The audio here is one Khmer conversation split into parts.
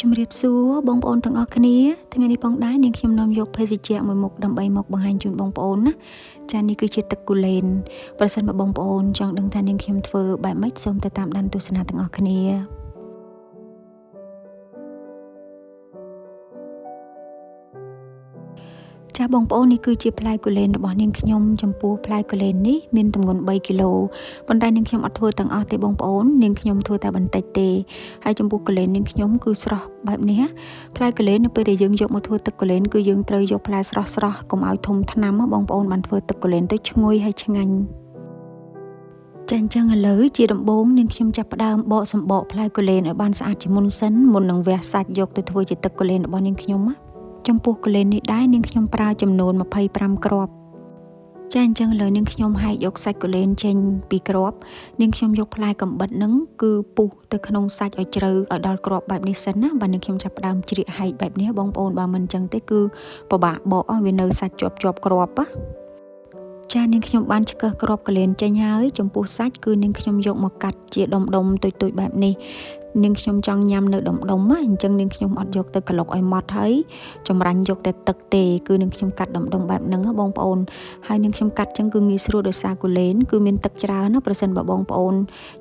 ជំរាបសួរបងប្អូនទាំងអស់គ្នាថ្ងៃនេះផងដែរនាងខ្ញុំនាំយកភេសជ្ជៈមួយមុខដើម្បីមកបង្ហាញជូនបងប្អូនណាចានេះគឺជាទឹកគូលែនប្រសិនបើបងប្អូនចង់ដឹងថានាងខ្ញុំធ្វើបែបម៉េចសូមទៅតាមដានទស្សនាទាំងអស់គ្នាចាបងប្អូននេះគឺជាផ្លែគូលែនរបស់នាងខ្ញុំចំពោះផ្លែគូលែននេះមានទម្ងន់3គីឡូប៉ុន្តែនាងខ្ញុំអត់ធ្វើទាំងអស់ទេបងប្អូននាងខ្ញុំធ្វើតែបន្តិចទេហើយចំពោះគូលែននាងខ្ញុំគឺស្រស់បែបនេះផ្លែគូលែននៅពេលដែលយើងយកមកធ្វើទឹកគូលែនគឺយើងត្រូវយកផ្លែស្រស់កុំឲ្យធំថ្នាំបងប្អូនបានធ្វើទឹកគូលែនទៅឈ្ងុយហើយឆ្ងាញ់ចាអញ្ចឹងឥឡូវជាដំបូងនាងខ្ញុំចាប់ផ្ដើមបកសម្បកផ្លែគូលែនឲ្យបានស្អាតជាមុនសិនមុននឹងវះសាច់យកទៅធ្វើជាទឹកគូលែនរបស់នាងខ្ញុំណាចំពោះគូលែននេះដែរនាងខ្ញុំប្រើចំនួន25គ្រាប់ចាអញ្ចឹងឥឡូវនាងខ្ញុំហែកយកសាច់គូលែនចេញពីគ្រាប់នាងខ្ញុំយកផ្លែកំបិតហ្នឹងគឺពុះទៅក្នុងសាច់ឲ្យជ្រៅឲ្យដល់គ្រាប់បែបនេះសិនណាបាទនាងខ្ញុំចាប់ផ្ដើមជ្រៀកហែកបែបនេះបងប្អូនបើមិនអញ្ចឹងទេគឺពិបាកបកវានៅសាច់ជាប់គ្រាប់ណាចានាងខ្ញុំបានឆ្កឹះគ្រាប់គូលែនចេញហើយចំពោះសាច់គឺនាងខ្ញុំយកមកកាត់ជាដុំតូចបែបនេះនាងខ្ញុំចង់ញ៉ាំនៅដុំណាអញ្ចឹងនាងខ្ញុំអត់យកទៅក្លុកឲ្យម៉ត់ហើយចម្រាញ់យកតែទឹកទេគឺនាងខ្ញុំកាត់ដុំបែបហ្នឹងបងប្អូនហើយនាងខ្ញុំកាត់អញ្ចឹងគឺងាយស្រួលដោយសារគូលែនគឺមានទឹកច្រើនណាប្រសិនបើបងប្អូន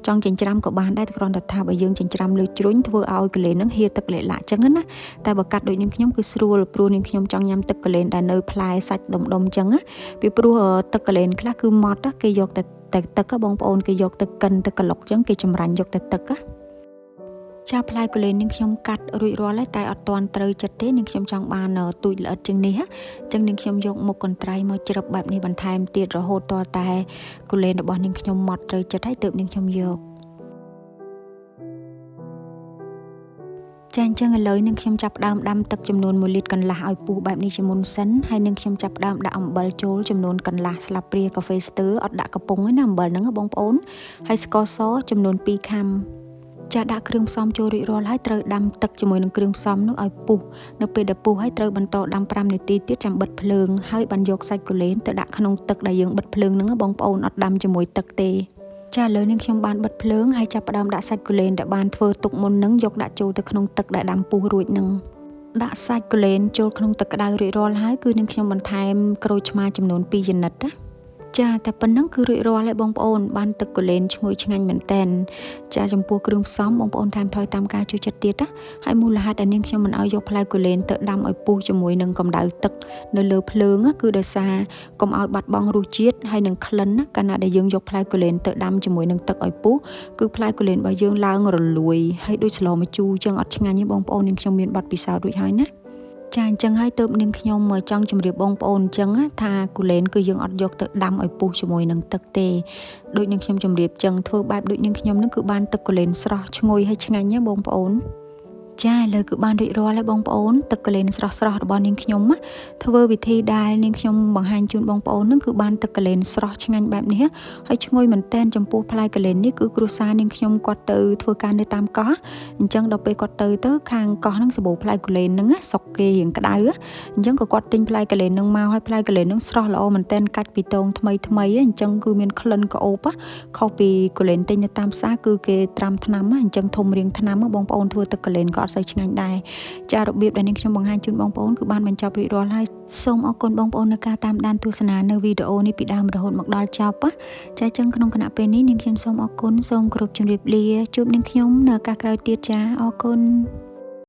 ចង់ចិញ្ច្រាំក៏បានដែរគ្រាន់តែថាបើយើងចិញ្ច្រាំលើជ្រុញធ្វើឲ្យគូលែនហ្នឹងហៀទឹកលេលាក់អញ្ចឹងណាតែបើកាត់ដូចនាងខ្ញុំគឺស្រួលព្រោះនាងខ្ញុំចង់ញ៉ាំទឹកគូលែនដែលនៅផ្លែសាច់ដុំអញ្ចឹងណាពីព្រោះទឹកគូលែនខ្លះគឺម៉ត់គេយកតែទឹកបងប្អូនគេយកទៅកិនទៅក្លុកអញ្ចឹងគេចម្រាញ់យកតែទឹកចាផ្លែគូលែននាងខ្ញុំកាត់រួចរាល់ហើយតែអត់ទាន់ត្រូវចិត្តទេនាងខ្ញុំចង់បានទូចល្អិតជាងនេះអញ្ចឹងនាងខ្ញុំយកមុខកន្ត្រៃមកជ្រឹបបែបនេះបន្ថែមទៀតរហូតតតែគូលែនរបស់នាងខ្ញុំម៉ត់ត្រូវចិត្តហើយទើបនាងខ្ញុំយកចាអញ្ចឹងឥឡូវនាងខ្ញុំចាប់ផ្ដើមដាំទឹកចំនួន1លីត្រកន្លះឲ្យពុះបែបនេះជាមុនសិនហើយនាងខ្ញុំចាប់ផ្ដើមដាក់អំបិលចូលចំនួនកន្លះស្លាបព្រាកាហ្វេស្ទើអត់ដាក់កំប៉ុងទេណាអំបិលហ្នឹងបងប្អូនហើយស្ករសចំនួន2ខាំចាដាក់គ្រឿងផ្សំចូលរួចរាល់ហើយត្រូវដាំទឹកជាមួយនឹងគ្រឿងផ្សំនោះឲ្យពុះនៅពេលដែលពុះហើយត្រូវបន្តដាំ5នាទីទៀតចាំបិទភ្លើងហើយបានយកសាច់គូលែនទៅដាក់ក្នុងទឹកដែលយើងបិទភ្លើងហ្នឹងបងប្អូនអត់ដាំជាមួយទឹកទេចាឥឡូវនេះខ្ញុំបានបិទភ្លើងហើយចាប់ផ្ដើមដាក់សាច់គូលែនដែលបានធ្វើទុកមុនហ្នឹងយកដាក់ចូលទៅក្នុងទឹកដែលដាំពុះរួចហ្នឹងដាក់សាច់គូលែនចូលក្នុងទឹកក្តៅរួចរាល់ហើយគឺនឹងខ្ញុំបន្ថែមក្រូចឆ្មាចំនួន2ចំណិតណាចាតែប៉ុណ្ណឹងគឺរួចរាល់ហើយបងប្អូនបានទឹកគូលែនឈ្ងុយឆ្ងាញ់មែនតែនចាចំពោះគ្រឿងផ្សំបងប្អូនថែមថយតាមការចូលចិត្តទៀតណាហើយមូលហេតុដែលនាងខ្ញុំមិនឲ្យយកផ្លែគូលែនទៅដាំឲ្យពុះជាមួយនឹងកម្ដៅទឹកនៅលើភ្លើងគឺដោយសារកុំឲ្យបាត់បង់រសជាតិហើយនឹងក្លិនណាកាលណាដែលយើងយកផ្លែគូលែនទៅដាំជាមួយនឹងទឹកឲ្យពុះគឺផ្លែគូលែនរបស់យើងឡើងរលួយហើយដូចស្លម្ជូរចឹងអត់ឆ្ងាញ់ទេបងប្អូននាងខ្ញុំមានបទពិសោធន៍រួចហើយណាចាអញ្ចឹងហើយទើបនាងខ្ញុំចង់ជម្រាបបងប្អូនអញ្ចឹងថាគូលែនគឺយើងអត់យកទៅដាំឲ្យពុះជាមួយនឹងទឹកទេដូចនាងខ្ញុំជម្រាបអញ្ចឹងធ្វើបែបដូចនាងខ្ញុំនឹងគឺបានទឹកគូលែនស្រស់ឈ្ងុយហើយឆ្ងាញ់ណាបងប្អូនចាឥឡូវគឺបានរួចរាល់ហើយបងប្អូនទឹកគូលែនស្រស់របស់នាងខ្ញុំធ្វើវិធីដែលនាងខ្ញុំបង្ហាញជូនបងប្អូននឹងគឺបានទឹកគូលែនស្រស់ឆ្ងាញ់បែបនេះហើយឈ្ងុយមែនតែនចំពោះផ្លែគូលែននេះគឺគ្រួសារនាងខ្ញុំគាត់ទៅធ្វើការនៅតាមកោះអញ្ចឹងដល់ពេលគាត់ទៅខាងកោះហ្នឹងសបោផ្លែគូលែនហ្នឹងសុកគេរៀងក្តៅអញ្ចឹងក៏គាត់ទិញផ្លែគូលែនហ្នឹងមកហើយផ្លែគូលែនហ្នឹងស្រស់ល្អមែនតែនកាច់ពីតងថ្មីអញ្ចឹងគឺមានក្លិនក្អូបខុសពីគូលែនទិញនៅតាមផ្សារគឺគេត្រាំថ្នាំអញ្ចឹងធំរៀងថ្នាំបងប្អូនធ្វើទឹកគូលែនក៏អត់សូវឆ្ងាញ់ដែរចារបៀបដែលនាងខ្ញុំបង្ហាញជូនបងប្អូនគឺបានបញ្ចប់រួចរាល់ហើយសូមអរគុណបងប្អូននៅការតាមដានទស្សនានៅវីដេអូនេះពីដើមរហូតមកដល់ចប់ចាអញ្ចឹងក្នុងគណៈពេលនេះនាងខ្ញុំសូមអរគុណសូមគោរពជម្រាបលាជួបនាងខ្ញុំនៅឱកាសក្រោយទៀតចាអរគុណ